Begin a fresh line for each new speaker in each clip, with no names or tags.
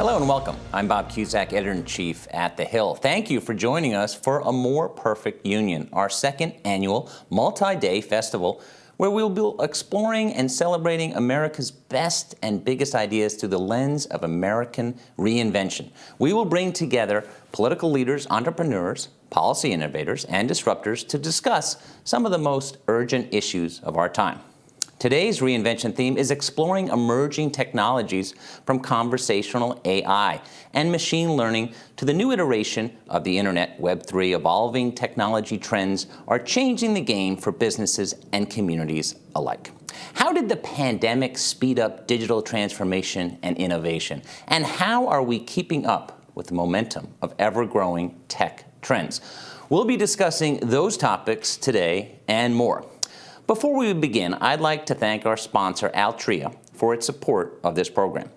Hello and welcome. I'm Bob Cusack, Editor-in-Chief at The Hill. Thank you for joining us for A More Perfect Union, our second annual multi-day festival where we'll be exploring and celebrating America's best and biggest ideas through the lens of American reinvention. We will bring together political leaders, entrepreneurs, policy innovators, and disruptors to discuss some of the most urgent issues of our time. Today's reinvention theme is exploring emerging technologies from conversational AI and machine learning to the new iteration of the Internet, Web3. Evolving technology trends are changing the game for businesses and communities alike. How did the pandemic speed up digital transformation and innovation? And how are we keeping up with the momentum of ever-growing tech trends? We'll be discussing those topics today and more. Before we begin, I'd like to thank our sponsor, Altria, for its support of this program.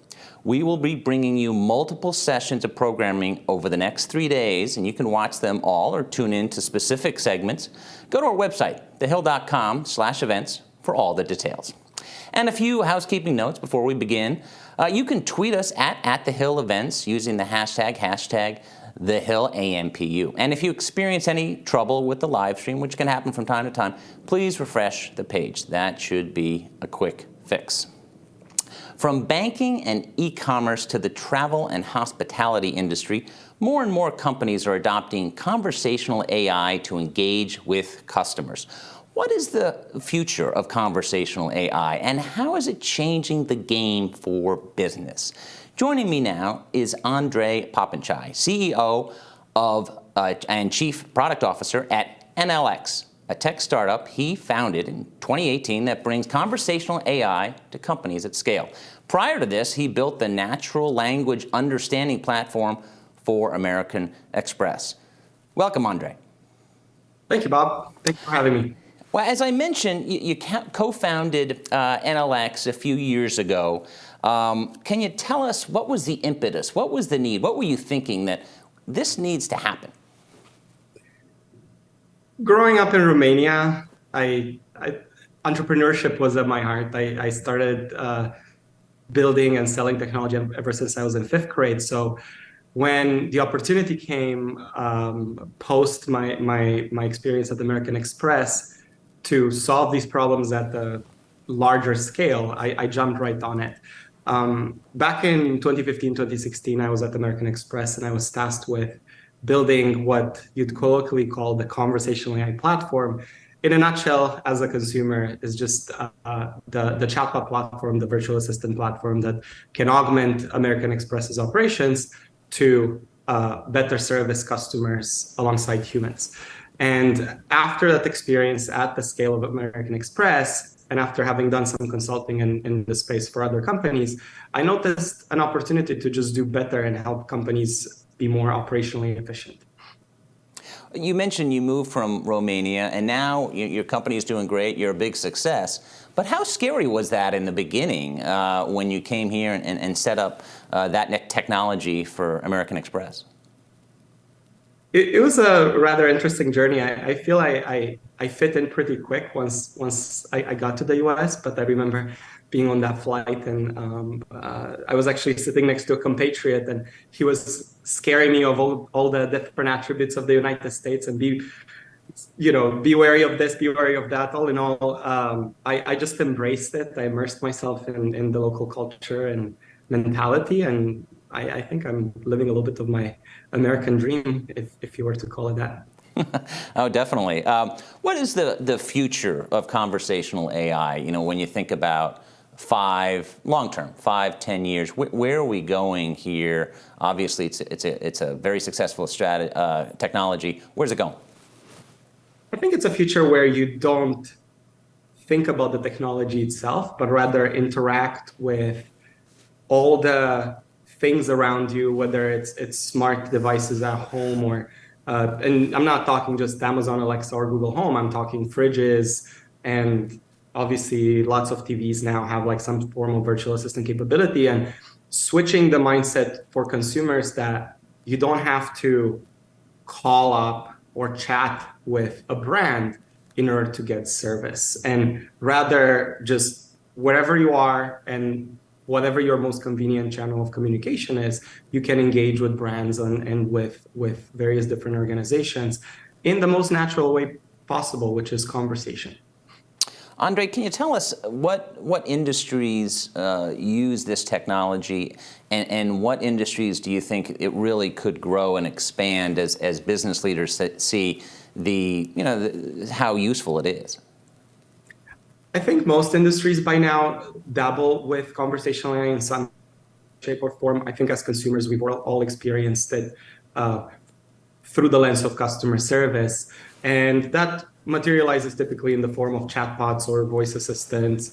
We will be bringing you multiple sessions of programming over the next 3 days, and you can watch them all or tune in to specific segments. Go to our website, thehill.com/events, for all the details. And a few housekeeping notes before we begin. You can tweet us at The Hill Events using the hashtag TheHillAMPU. And if you experience any trouble with the live stream, which can happen from time to time, please refresh the page. That should be a quick fix. From banking and e-commerce to the travel and hospitality industry, more and more companies are adopting conversational AI to engage with customers. What is the future of conversational AI, and how is it changing the game for business? Joining me now is Andrei Papancea, CEO and Chief Product Officer at NLX, a tech startup he founded in 2018 that brings conversational AI to companies at scale. Prior to this, he built the natural language understanding platform for American Express. Welcome, Andrei.
Thank you, Bob. Thanks for having me.
Well, as I mentioned, you co-founded NLX a few years ago. Can you tell us what was the impetus? What was the need? What were you thinking that this needs to happen?
Growing up in Romania, entrepreneurship was at my heart. I started building and selling technology ever since I was in 5th grade. So when the opportunity came post my experience at the American Express to solve these problems at the larger scale, I jumped right on it. Back in 2015, 2016, I was at the American Express and I was tasked with building what you'd colloquially call the conversational AI platform. In a nutshell, as a consumer, is just the chatbot platform, the virtual assistant platform that can augment American Express's operations to better service customers alongside humans. And after that experience at the scale of American Express, and after having done some consulting in the space for other companies, I noticed an opportunity to just do better and help companies be more operationally efficient.
You mentioned you moved from Romania, and now your company is doing great. You're a big success. But how scary was that in the beginning when you came here and set up that technology for American Express?
It was a rather interesting journey. I feel I fit in pretty quick once I got to the US, but I remember being on that flight and I was actually sitting next to a compatriot and he was scaring me of all the different attributes of the United States and be wary of this, be wary of that. All in all, I just embraced it. I immersed myself in the local culture and mentality, and I think I'm living a little bit of my American dream, if you were to call it that.
Oh, definitely. What is the future of conversational AI? You know, when you think about long-term, 5-10 years, where are we going here? Obviously, it's a very successful technology. Where's it going?
I think it's a future where you don't think about the technology itself, but rather interact with all the things around you, whether it's smart devices at home or, and I'm not talking just Amazon Alexa or Google Home, I'm talking fridges, and obviously lots of TVs now have like some form of virtual assistant capability, and switching the mindset for consumers that you don't have to call up or chat with a brand in order to get service, and rather just wherever you are and whatever your most convenient channel of communication is, you can engage with brands and with various different organizations in the most natural way possible, which is conversation.
Andrei, can you tell us what industries use this technology, and what industries do you think it really could grow and expand as business leaders see how useful it is?
I think most industries by now dabble with conversational AI in some shape or form. I think as consumers, we've all experienced it through the lens of customer service. And that materializes typically in the form of chatbots or voice assistants.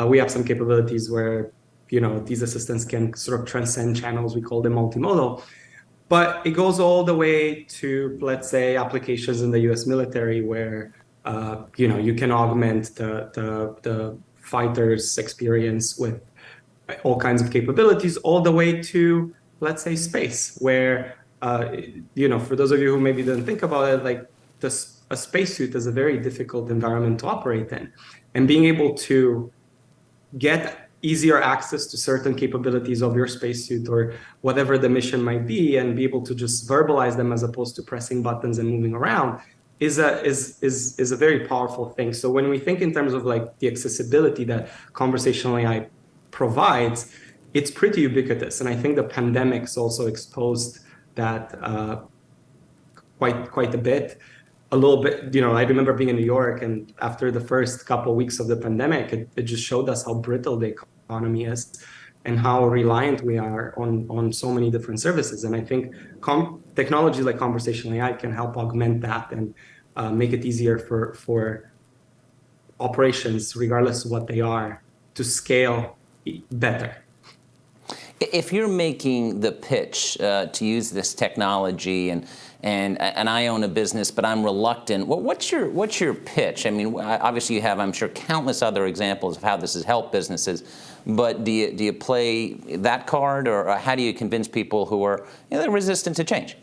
We have some capabilities where, these assistants can sort of transcend channels. We call them multimodal. But it goes all the way to, let's say, applications in the US military where, you can augment the fighter's experience with all kinds of capabilities, all the way to, let's say, space, where, for those of you who maybe didn't think about it, like a spacesuit is a very difficult environment to operate in. And being able to get easier access to certain capabilities of your spacesuit or whatever the mission might be, and be able to just verbalize them as opposed to pressing buttons and moving around is a very powerful thing. So when we think in terms of like the accessibility that conversational AI provides, it's pretty ubiquitous. And I think the pandemic's also exposed that quite a bit. A little bit, I remember being in New York, and after the first couple of weeks of the pandemic, it just showed us how brittle the economy is and how reliant we are on so many different services. And I think technology like conversational AI can help augment that and make it easier for operations, regardless of what they are, to scale better.
If you're making the pitch to use this technology, and I own a business, but I'm reluctant, what's your pitch? I mean, obviously you have, I'm sure, countless other examples of how this has helped businesses, but do you play that card, or how do you convince people who are resistant to change?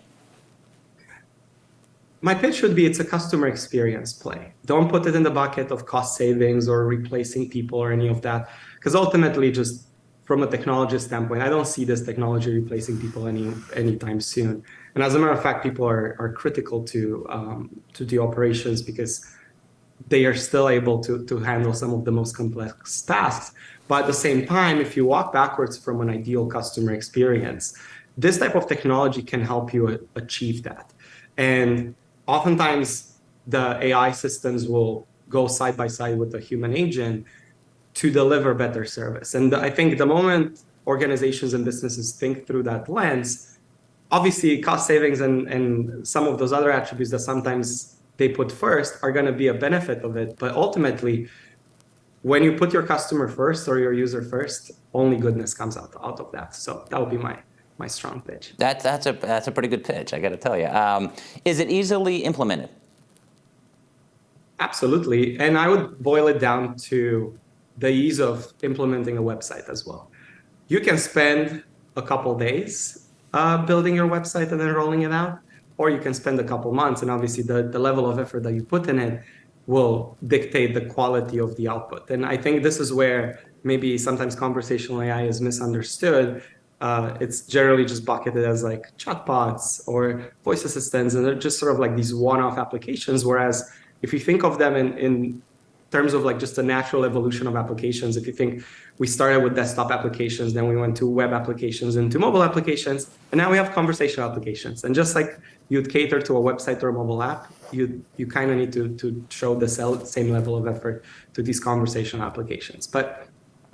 My pitch would be it's a customer experience play. Don't put it in the bucket of cost savings or replacing people or any of that, because ultimately, just from a technology standpoint, I don't see this technology replacing people anytime soon. And as a matter of fact, people are critical to the operations because they are still able to handle some of the most complex tasks. But at the same time, if you walk backwards from an ideal customer experience, this type of technology can help you achieve that. And oftentimes, the AI systems will go side by side with the human agent to deliver better service. And I think the moment organizations and businesses think through that lens, obviously cost savings and some of those other attributes that sometimes they put first are going to be a benefit of it. But ultimately, when you put your customer first or your user first, only goodness comes out of that. So that would be my strong pitch.
That's a pretty good pitch, I got to tell you. Is it easily implemented?
Absolutely. And I would boil it down to the ease of implementing a website as well. You can spend a couple days building your website and then rolling it out, or you can spend a couple months, and obviously the level of effort that you put in it will dictate the quality of the output. And I think this is where maybe sometimes conversational AI is misunderstood. It's generally just bucketed as like chatbots or voice assistants, and they're just sort of like these one-off applications. Whereas if you think of them in terms of like just a natural evolution of applications, if you think we started with desktop applications, then we went to web applications and to mobile applications, and now we have conversational applications. And just like you'd cater to a website or a mobile app, you kind of need to show the same level of effort to these conversational applications. But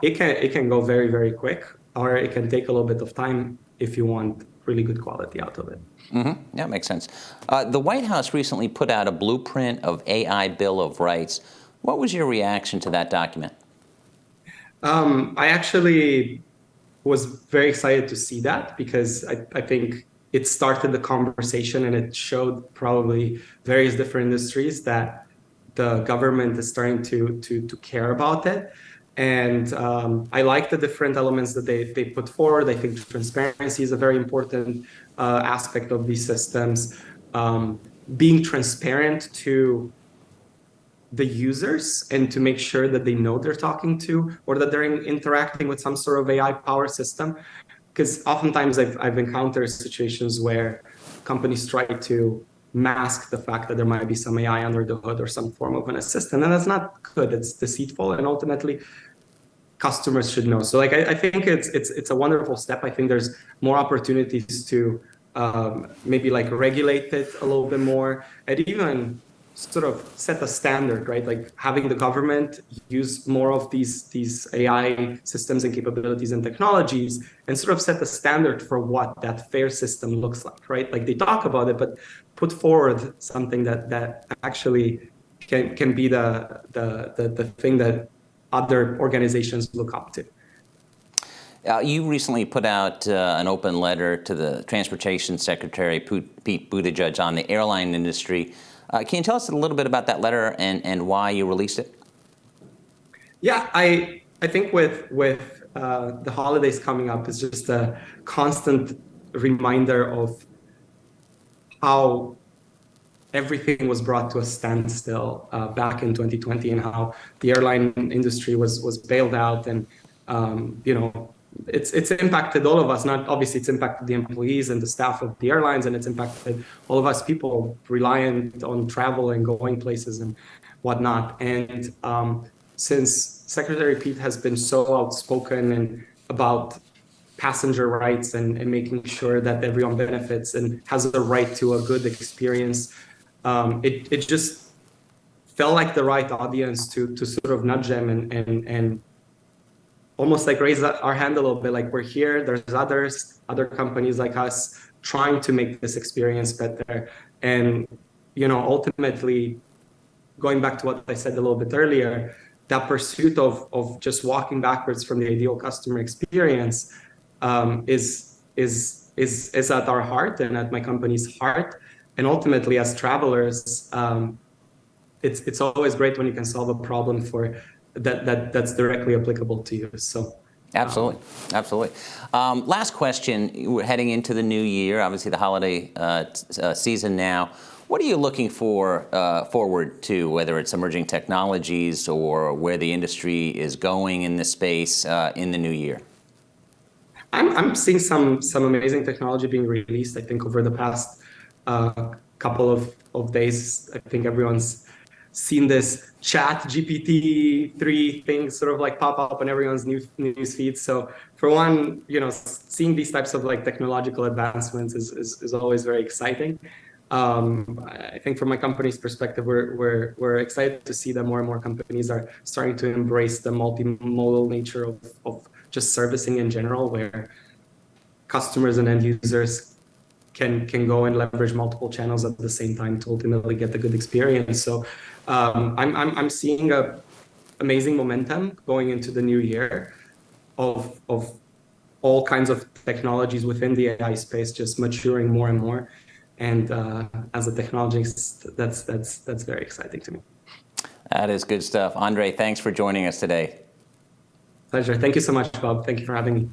it can go very, very quick, or it can take a little bit of time if you want really good quality out of it.
Mm-hmm. Yeah, makes sense. The White House recently put out a blueprint of AI Bill of Rights. What was your reaction to that document?
I actually was very excited to see that because I think it started the conversation, and it showed probably various different industries that the government is starting to care about it. And I like the different elements that they put forward. I think transparency is a very important aspect of these systems. Being transparent to the users and to make sure that they know they're talking to or that they're interacting with some sort of AI power system. Because oftentimes I've encountered situations where companies try to mask the fact that there might be some AI under the hood or some form of an assistant, and that's not good. It's deceitful, and ultimately customers should know. So like I think it's a wonderful step. I think there's more opportunities to maybe like regulate it a little bit more and even sort of set a standard, right? Like having the government use more of these AI systems and capabilities and technologies and sort of set the standard for what that fair system looks like, right? Like they talk about it, but put forward something that actually can be the thing that other organizations look up to.
You recently put out an open letter to the Transportation Secretary, Pete Buttigieg, on the airline industry. Can you tell us a little bit about that letter and why you released it?
Yeah, I think with the holidays coming up, it's just a constant reminder of how everything was brought to a standstill back in 2020 and how the airline industry was bailed out and it's impacted all of us. Not obviously, it's impacted the employees and the staff of the airlines, and it's impacted all of us people reliant on travel and going places and whatnot. And since Secretary Pete has been so outspoken and about passenger rights and making sure that everyone benefits and has a right to a good experience, it just felt like the right audience to sort of nudge them and almost like raise our hand a little bit, like we're here, there's other companies like us trying to make this experience better. And ultimately, going back to what I said a little bit earlier, that pursuit of just walking backwards from the ideal customer experience is at our heart and at my company's heart. And ultimately, as travelers, it's always great when you can solve a problem for that's directly applicable to you. So
absolutely. Last question. We're heading into the new year, obviously the holiday season now. What are you looking for forward to, whether it's emerging technologies or where the industry is going in this space in the new year?
I'm seeing some amazing technology being released. I think over the past couple of days, I think everyone's seen this chat GPT-3 thing sort of like pop up on everyone's news feed. So for one, seeing these types of like technological advancements is always very exciting. I think from my company's perspective, we're excited to see that more and more companies are starting to embrace the multimodal nature of just servicing in general, where customers and end users can go and leverage multiple channels at the same time to ultimately get the good experience. So I'm seeing a amazing momentum going into the new year of all kinds of technologies within the AI space just maturing more and more. And as a technologist, that's very exciting to me.
That is good stuff. Andrei, thanks for joining us today.
Pleasure. Thank you so much, Bob. Thank you for having me.